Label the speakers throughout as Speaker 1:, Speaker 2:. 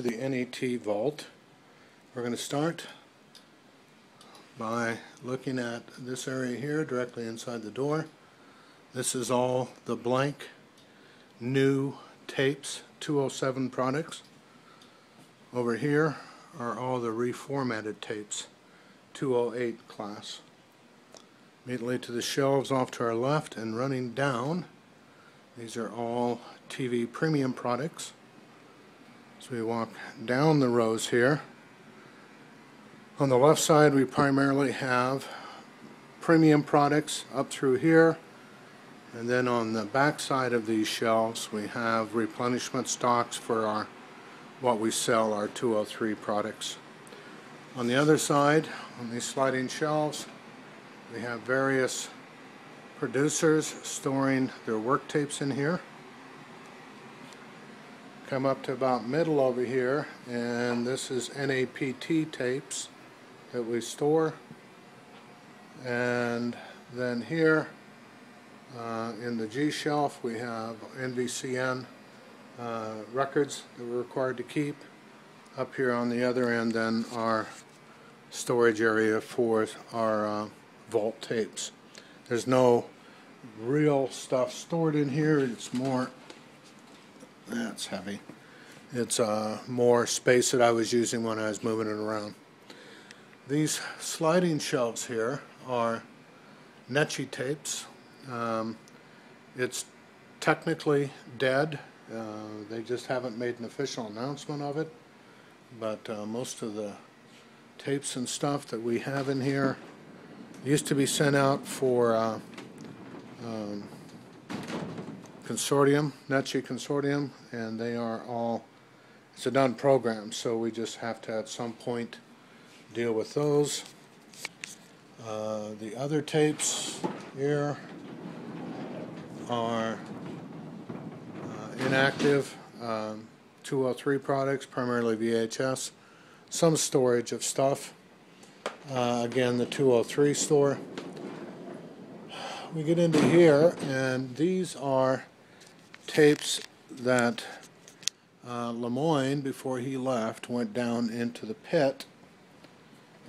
Speaker 1: To the NET vault. We're going to start by looking at this area here directly inside the door. This is all the blank new tapes, 207 products. Over here are all the reformatted tapes, 208 class. Immediately to the shelves off to our left and running down, these are all TV premium products. So we walk down the rows here. On the left side we primarily have premium products up through here, and then on the back side of these shelves we have replenishment stocks for our what we sell, our 203 products. On the other side, on these sliding shelves, we have various producers storing their work tapes in here. Come up to about middle over here, and this is NAPT tapes that we store. And then here in the G shelf we have NVCN records that we're required to keep. Up here on the other end then our storage area for our vault tapes. There's no real stuff stored in here, it's more, that's heavy. It's more space that I was using when I was moving it around. These sliding shelves here are Netchi tapes. It's technically dead. They just haven't made an official announcement of it. But most of the tapes and stuff that we have in here used to be sent out for Consortium, Netchi Consortium, and they are all, it's a done program, so we just have to at some point deal with those. The other tapes here are inactive 203 products, primarily VHS, some storage of stuff. Again, the 203 store. We get into here, and these are tapes that Lemoyne, before he left, went down into the pit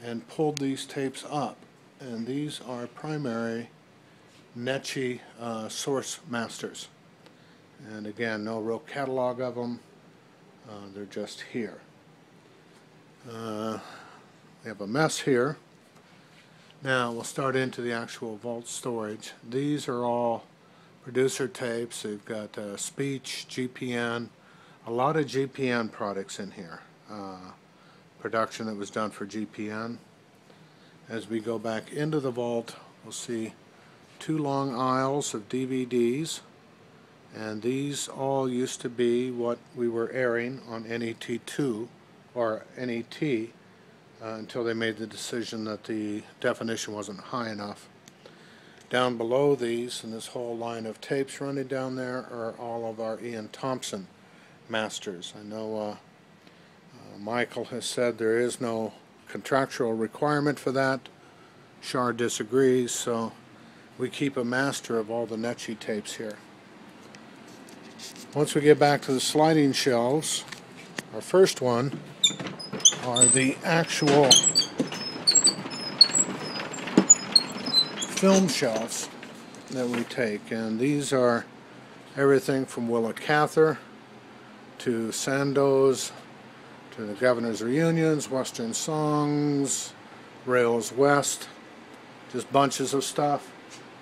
Speaker 1: and pulled these tapes up. And these are primary Netchi source masters. And again, no real catalog of them. They're just here. We have a mess here. Now we'll start into the actual vault storage. These are all producer tapes. They've got speech, GPN, a lot of GPN products in here. Production that was done for GPN. As we go back into the vault, we'll see two long aisles of DVDs, and these all used to be what we were airing on NET2 or NET until they made the decision that the definition wasn't high enough. Down below these, and this whole line of tapes running down there, are all of our Ian Thompson masters. I know Michael has said there is no contractual requirement for that. Shar disagrees, so we keep a master of all the Netchi tapes here. Once we get back to the sliding shelves, our first one are the actual film shelves that we take, and these are everything from Willa Cather to Sandoz to the Governor's Reunions, Western Songs, Rails West, just bunches of stuff.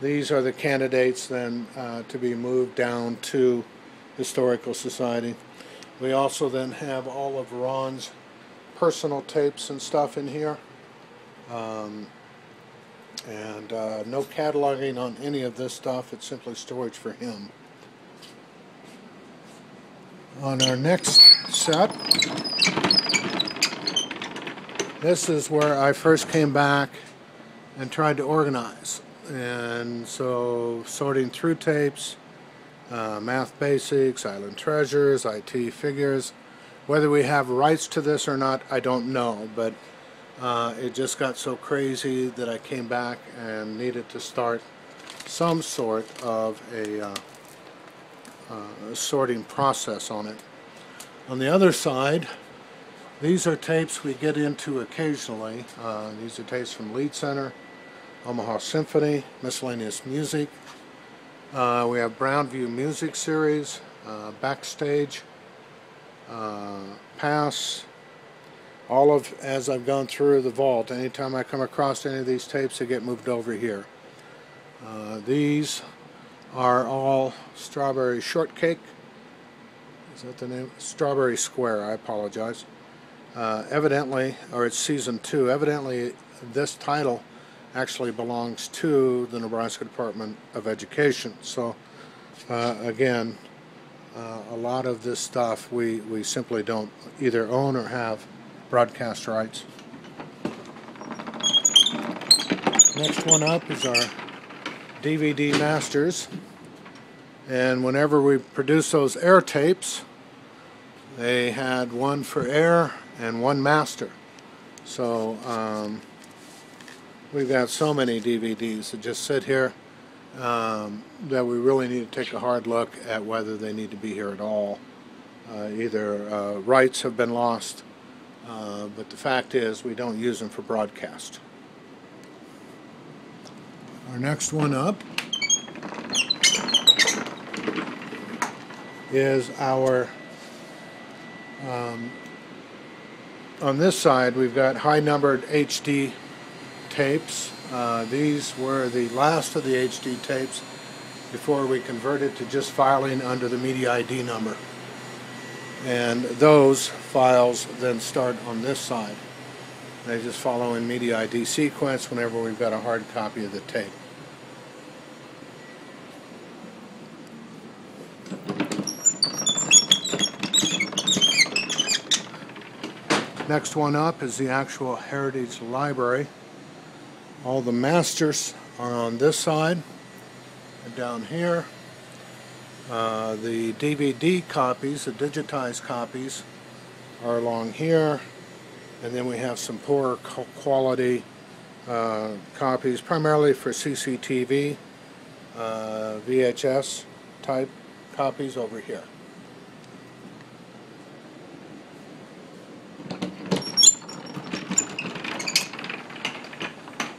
Speaker 1: These are the candidates then to be moved down to Historical Society. We also then have all of Ron's personal tapes and stuff in here, and no cataloging on any of this stuff. It's simply storage for him. On our next set, this is where I first came back and tried to organize, and so sorting through tapes, Math Basics, Island Treasures, IT Figures. Whether we have rights to this or not, I don't know, but it just got so crazy that I came back and needed to start some sort of a sorting process on it. On the other side, These are tapes we get into occasionally. These are tapes from Lead Center, Omaha Symphony, Miscellaneous Music. We have Brownview Music Series, Backstage, Pass. All of, as I've gone through the vault, anytime I come across any of these tapes, they get moved over here. These are all Strawberry Shortcake. Is that the name? Strawberry Square, I apologize. Evidently, or it's season 2, evidently this title actually belongs to the Nebraska Department of Education. So again, a lot of this stuff we simply don't either own or have broadcast rights. Next one up is our DVD masters, and whenever we produce those air tapes, they had one for air and one master. So we've got so many DVDs that just sit here that we really need to take a hard look at whether they need to be here at all. Either rights have been lost, but the fact is we don't use them for broadcast. Our next one up is our on this side we've got high numbered HD tapes. These were the last of the HD tapes before we converted to just filing under the media ID number, and those files then start on this side. They just follow in media ID sequence whenever we've got a hard copy of the tape. Next one up is the actual Heritage Library. All the masters are on this side and down here. The DVD copies, the digitized copies, are along here, and then we have some poorer quality copies, primarily for CCTV, VHS type copies over here.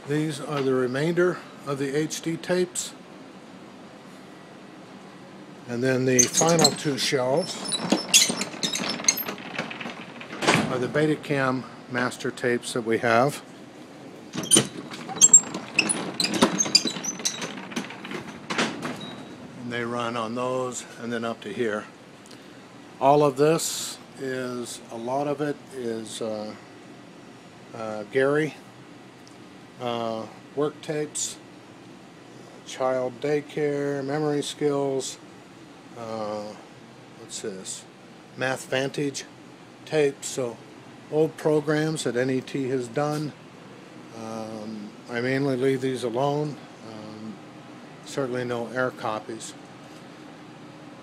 Speaker 1: These are the remainder of the HD tapes. And then the final two shelves are the Betacam master tapes that we have. And they run on those and then up to here. All of this is, a lot of it is Gary. Work tapes, child daycare, memory skills, what's this? MathVantage tapes, so old programs that NET has done. I mainly leave these alone. Certainly no air copies.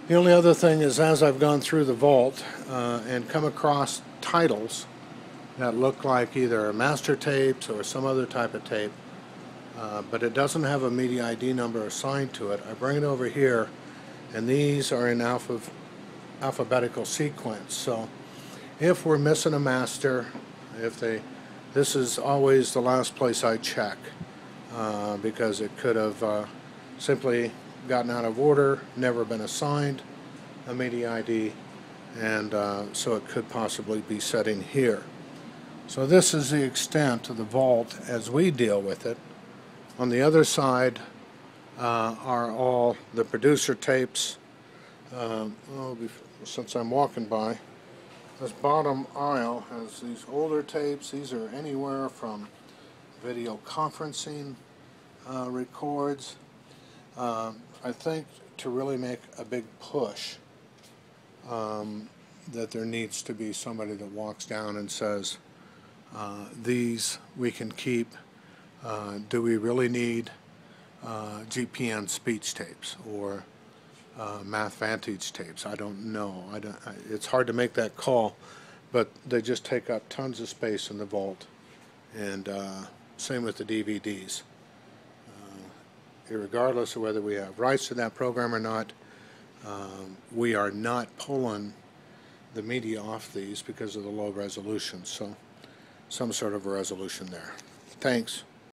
Speaker 1: The only other thing is, as I've gone through the vault and come across titles that look like either master tapes or some other type of tape, but it doesn't have a media ID number assigned to it, I bring it over here, and these are in alphabetical sequence. So if we're missing a master, this is always the last place I check, because it could have simply gotten out of order, never been assigned a media ID, and so it could possibly be sitting here. So this is the extent of the vault as we deal with it. On the other side are all the producer tapes. Since I'm walking by, this bottom aisle has these older tapes. These are anywhere from video conferencing records. I think to really make a big push, that there needs to be somebody that walks down and says, these we can keep. Do we really need GPN speech tapes or MathVantage tapes? I don't know. It's hard to make that call, but they just take up tons of space in the vault. And same with the DVDs. Regardless of whether we have rights to that program or not, we are not pulling the media off these because of the low resolution. So some sort of a resolution there. Thanks.